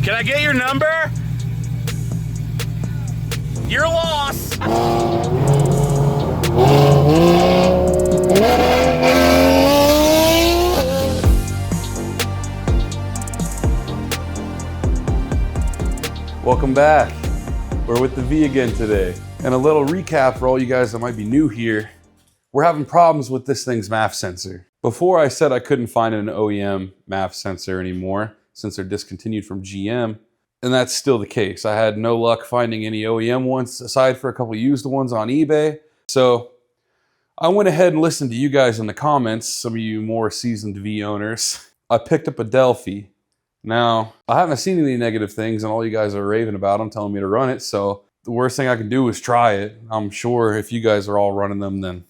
Can I get your number? Your loss. Welcome back. We're with the V again today. And a little recap for all you guys that might be new here. We're having problems with this thing's MAF sensor. Before I said I couldn't find an OEM MAF sensor anymore since they're discontinued from GM. And that's still the case. I had no luck finding any OEM ones aside for a couple used ones on eBay. So I went ahead and listened to you guys in the comments, some of you more seasoned V owners. I picked up a Delphi. Now, I haven't seen any negative things and all you guys are raving about them, telling me to run it. So the worst thing I can do is try it. I'm sure if you guys are all running them, then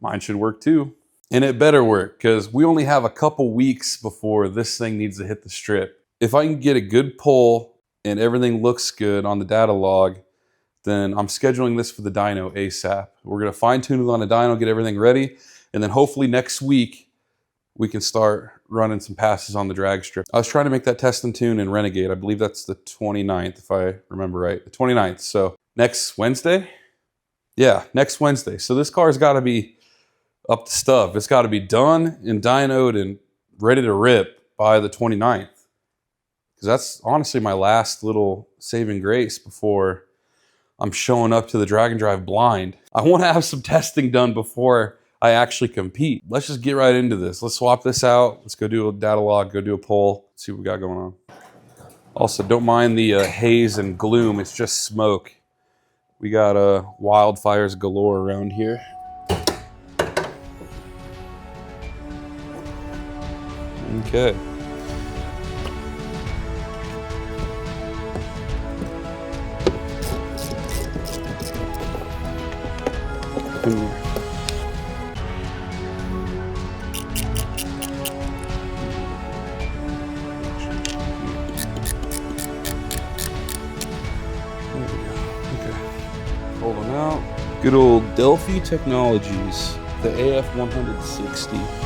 mine should work too. And it better work because we only have a couple weeks before this thing needs to hit the strip. If I can get a good pull and everything looks good on the data log, then I'm scheduling this for the dyno ASAP. We're gonna fine tune it on the dyno, get everything ready, and then hopefully next week we can start running some passes on the drag strip. I was trying to make that test and tune in Renegade. I believe that's the 29th, if I remember right, the 29th. So next Wednesday? Yeah, next Wednesday. So this car's gotta be up to stuff. It's gotta be done and dynoed and ready to rip by the 29th. Because that's honestly my last little saving grace before I'm showing up to the drag and drive blind. I want to have some testing done before I actually compete. Let's just get right into this. Let's swap this out. Let's go do a data log, go do a poll, see what we got going on. Also, don't mind the haze and gloom. It's just smoke. We got wildfires galore around here. Okay. Hold on out. Good old Delphi Technologies, the AF160.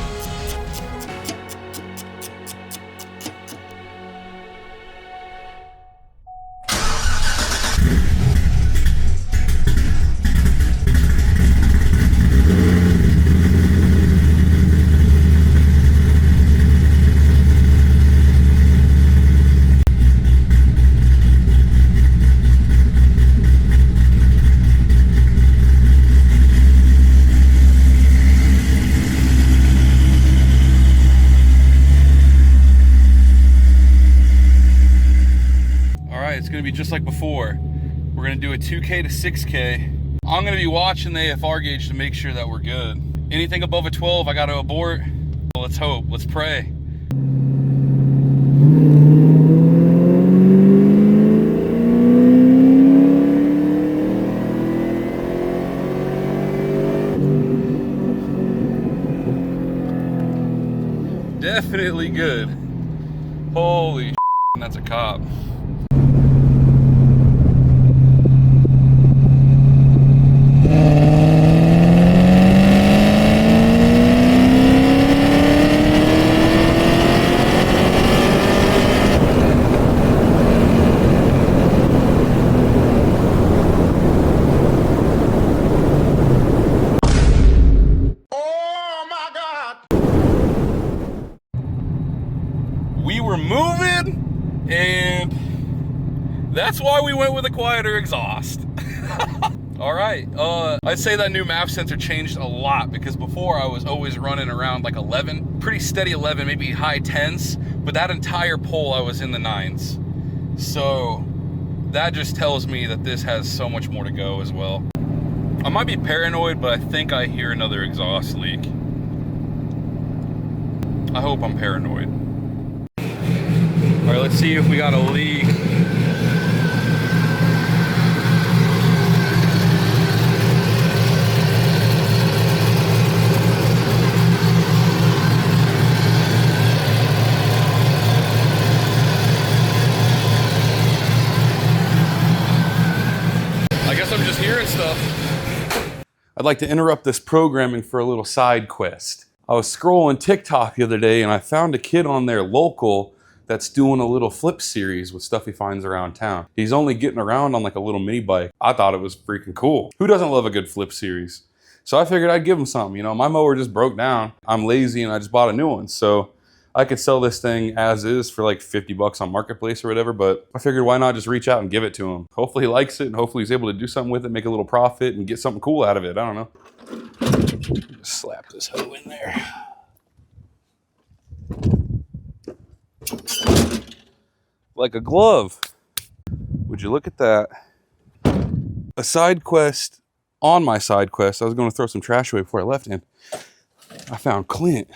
It's gonna be just like before. We're gonna do a 2K to 6K. I'm gonna be watching the AFR gauge to make sure that we're good. Anything above a 12, I gotta abort. Well, let's hope, let's pray. Definitely good. Holy shit, that's a cop. We were moving, and that's why we went with a quieter exhaust. All right, I'd say that new MAF sensor changed a lot because before I was always running around like 11, pretty steady 11, maybe high 10s, but that entire pole I was in the 9s. So that just tells me that this has so much more to go as well. I might be paranoid, but I think I hear another exhaust leak. I hope I'm paranoid. All right, let's see if we got a leak. I guess I'm just hearing stuff. I'd like to interrupt this programming for a little side quest. I was scrolling TikTok the other day and I found a kid on there local that's doing a little flip series with stuff he finds around town. He's only getting around on like a little mini bike. I thought it was freaking cool. Who doesn't love a good flip series? So I figured I'd give him something. You know, my mower just broke down. I'm lazy and I just bought a new one. So I could sell this thing as is for like 50 bucks on Marketplace or whatever, but I figured why not just reach out and give it to him. Hopefully he likes it and hopefully he's able to do something with it, make a little profit and get something cool out of it. I don't know. Just slap this hoe in there. Like a glove. Would you look at that? A side quest on my side quest. I was going to throw some trash away before I left, and I found Clint.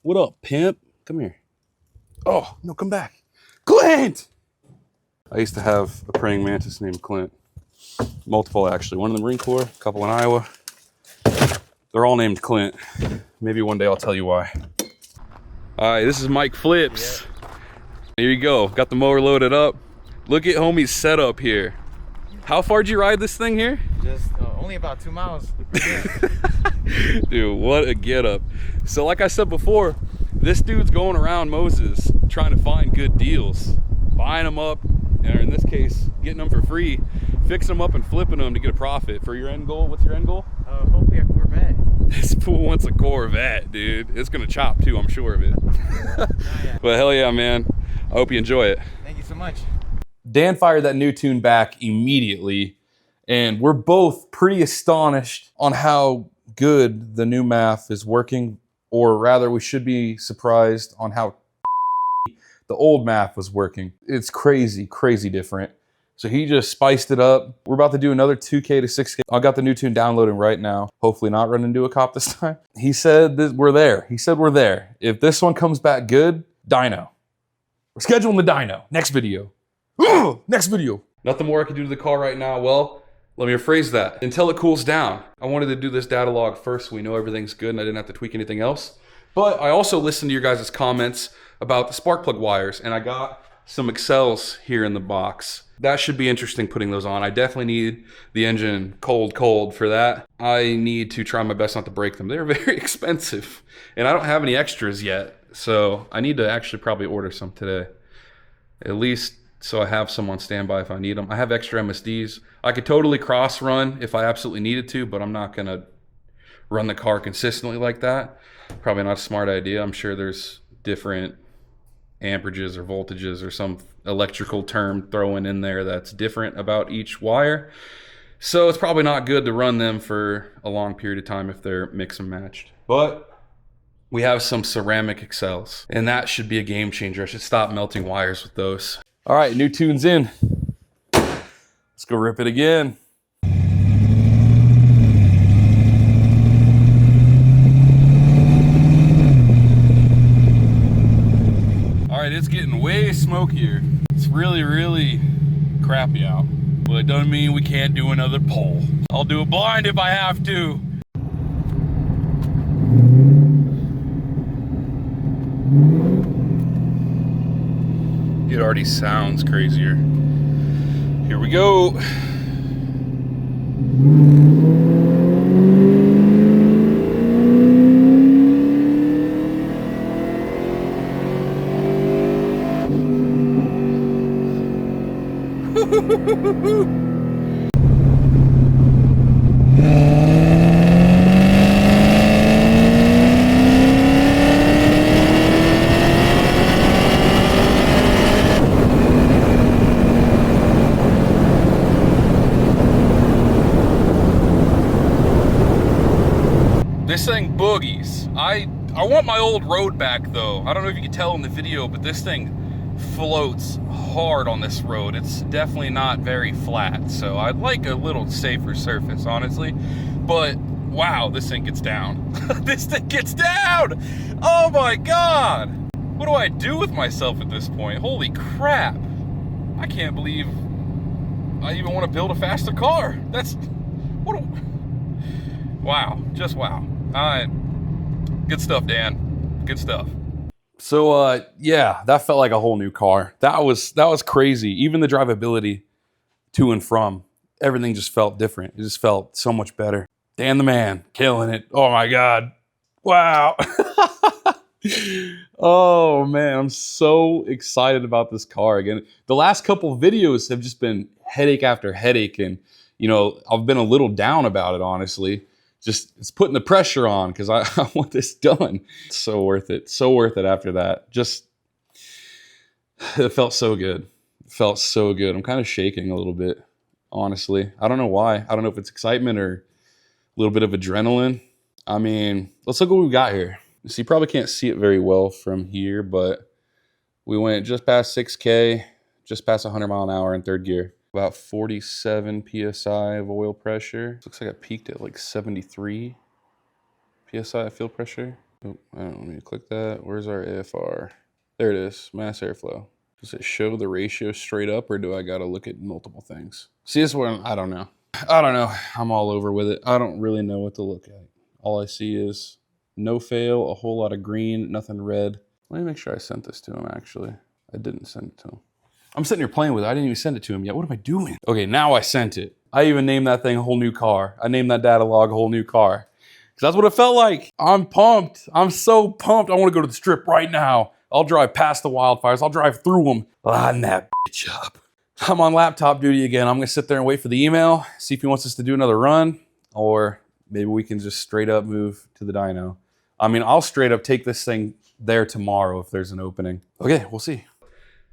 What up, pimp? Come here. Oh, no, come back. Clint! I used to have a praying mantis named Clint. Multiple, actually. One in the Marine Corps, a couple in Iowa. They're all named Clint. Maybe one day I'll tell you why. All right, this is Mike Flips. Yeah. Here you go. Got the mower loaded up. Look at homie's setup here. How far did you ride this thing here? Just only about 2 miles. Dude, what a getup. So like I said before, this dude's going around Moses trying to find good deals, buying them up, or in this case, getting them for free, fixing them up and flipping them to get a profit. For your end goal, what's your end goal? Hopefully a Corvette. This fool wants a Corvette, dude. It's gonna chop too, I'm sure of it. But hell yeah, man. I hope you enjoy it. Thank you so much. Dan fired that new tune back immediately, and we're both pretty astonished on how good the new math is working, or rather we should be surprised on how the old math was working. It's crazy, crazy different. So he just spiced it up. We're about to do another 2K to 6K. I got the new tune downloading right now. Hopefully not run into a cop this time. He said that we're there. He said we're there. If this one comes back good, dyno. We're scheduling the dyno. Next video. Next video. Nothing more I can do to the car right now. Well, let me rephrase that. Until it cools down. I wanted to do this data log first so we know everything's good and I didn't have to tweak anything else. But I also listened to your guys' comments about the spark plug wires, and I got some Excels here in the box. That should be interesting putting those on. I definitely need the engine cold for that. I need to try my best not to break them. They're very expensive and I don't have any extras yet. So I need to actually probably order some today. At least so I have some on standby if I need them. I have extra MSDs. I could totally cross run if I absolutely needed to, but I'm not gonna run the car consistently like that. Probably not a smart idea. I'm sure there's different amperages or voltages or some electrical term thrown in there that's different about each wire. So it's probably not good to run them for a long period of time if they're mix and matched. But we have some ceramic Excels, and that should be a game changer. I should stop melting wires with those. All right, new tune's in. Let's go rip it again. All right, it's getting way smokier. It's really, really crappy out, but it doesn't mean we can't do another poll. I'll do it blind if I have to. It already sounds crazier. Here we go. This thing boogies. I want my old road back though. I don't know if you can tell in the video, but this thing floats hard on this road. It's definitely not very flat, so I'd like a little safer surface, honestly. But wow, this thing gets down. This thing gets down! Oh my God! What do I do with myself at this point? Holy crap! I can't believe I even want to build a faster car. That's what a, wow, just wow. Good stuff, Dan. Good stuff. So yeah, that felt like a whole new car. That was crazy. Even the drivability to and from, everything just felt different. It just felt so much better. Dan the man, killing it. Oh my God. Wow. Oh man, I'm so excited about this car again. The last couple videos have just been headache after headache, and you know, I've been a little down about it, honestly. Just it's putting the pressure on because I, I want this done. It's so worth it. So worth it after that. Just it felt so good. It felt so good. I'm kind of shaking a little bit, honestly. I don't know why. I don't know if it's excitement or a little bit of adrenaline. I mean, let's look what we got here. So you probably can't see it very well from here, but we went just past 6K, just past 100 mile an hour in third gear. About 47 PSI of oil pressure. Looks like I peaked at like 73 PSI of fuel pressure. Oh, I don't know, let me click that. Where's our AFR? There it is, mass airflow. Does it show the ratio straight up or do I gotta look at multiple things? See, this one, I don't know. I'm all over with it. I don't really know what to look at. All I see is no fail, a whole lot of green, nothing red. Let me make sure I sent this to him, actually. I didn't send it to him. I'm sitting here playing with it. I didn't even send it to him yet. What am I doing? Okay, now I sent it. I even named that thing a whole new car. I named that data log a whole new car. Because that's what it felt like. I'm pumped. I'm so pumped. I want to go to the strip right now. I'll drive past the wildfires. I'll drive through them. Line that bitch up. I'm on laptop duty again. I'm going to sit there and wait for the email, see if he wants us to do another run, or maybe we can just straight up move to the dyno. I mean, I'll straight up take this thing there tomorrow if there's an opening. Okay, we'll see.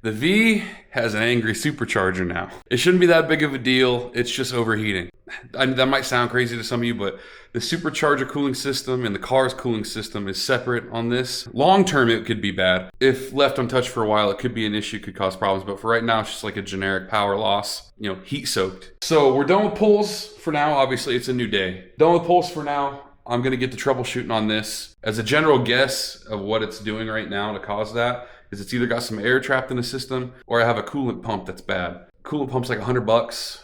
The V has an angry supercharger now. It shouldn't be that big of a deal. It's just overheating. That might sound crazy to some of you, but the supercharger cooling system and the car's cooling system is separate on this. Long term, it could be bad. If left untouched for a while, it could be an issue, could cause problems. But for right now, it's just like a generic power loss, you know, heat soaked. So we're done with pulls for now. Obviously, it's a new day. Done with pulls for now. I'm gonna get to troubleshooting on this. As a general guess of what it's doing right now to cause that, is it's either got some air trapped in the system or I have a coolant pump that's bad. Coolant pump's like $100.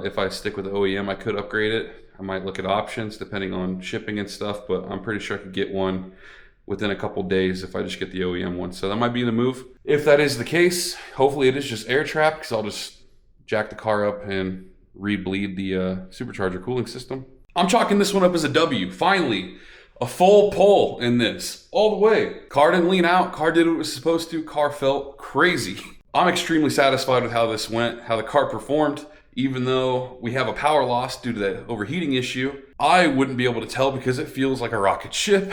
If I stick with the OEM, I could upgrade it. I might look at options depending on shipping and stuff, but I'm pretty sure I could get one within a couple days if I just get the OEM one. So that might be the move. If that is the case, hopefully it is just air trapped because I'll just jack the car up and re-bleed the supercharger cooling system. I'm chalking this one up as a W. Finally, a full pull in this, all the way. Car didn't lean out, car did what it was supposed to, car felt crazy. I'm extremely satisfied with how this went, how the car performed. Even though we have a power loss due to that overheating issue, I wouldn't be able to tell because it feels like a rocket ship.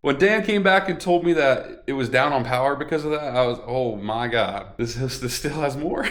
When Dan came back and told me that it was down on power because of that, I was, oh my God, this still has more.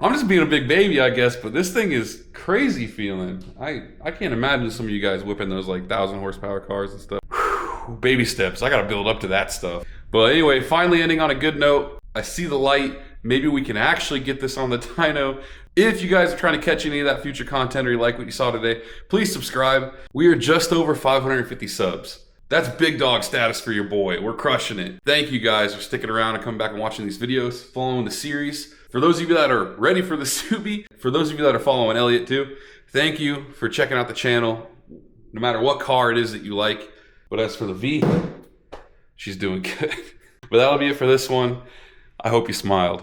I'm just being a big baby, I guess, but this thing is crazy feeling. I can't imagine some of you guys whipping those like 1,000 horsepower cars and stuff. Whew, baby steps, I gotta build up to that stuff. But anyway, finally ending on a good note. I see the light. Maybe we can actually get this on the dyno. If you guys are trying to catch any of that future content or you like what you saw today, please subscribe. We are just over 550 subs. That's big dog status for your boy. We're crushing it. Thank you guys for sticking around and coming back and watching these videos, following the series. For those of you that are ready for the Subi, for those of you that are following Elliot too, thank you for checking out the channel, no matter what car it is that you like. But as for the V, she's doing good. But that'll be it for this one. I hope you smiled.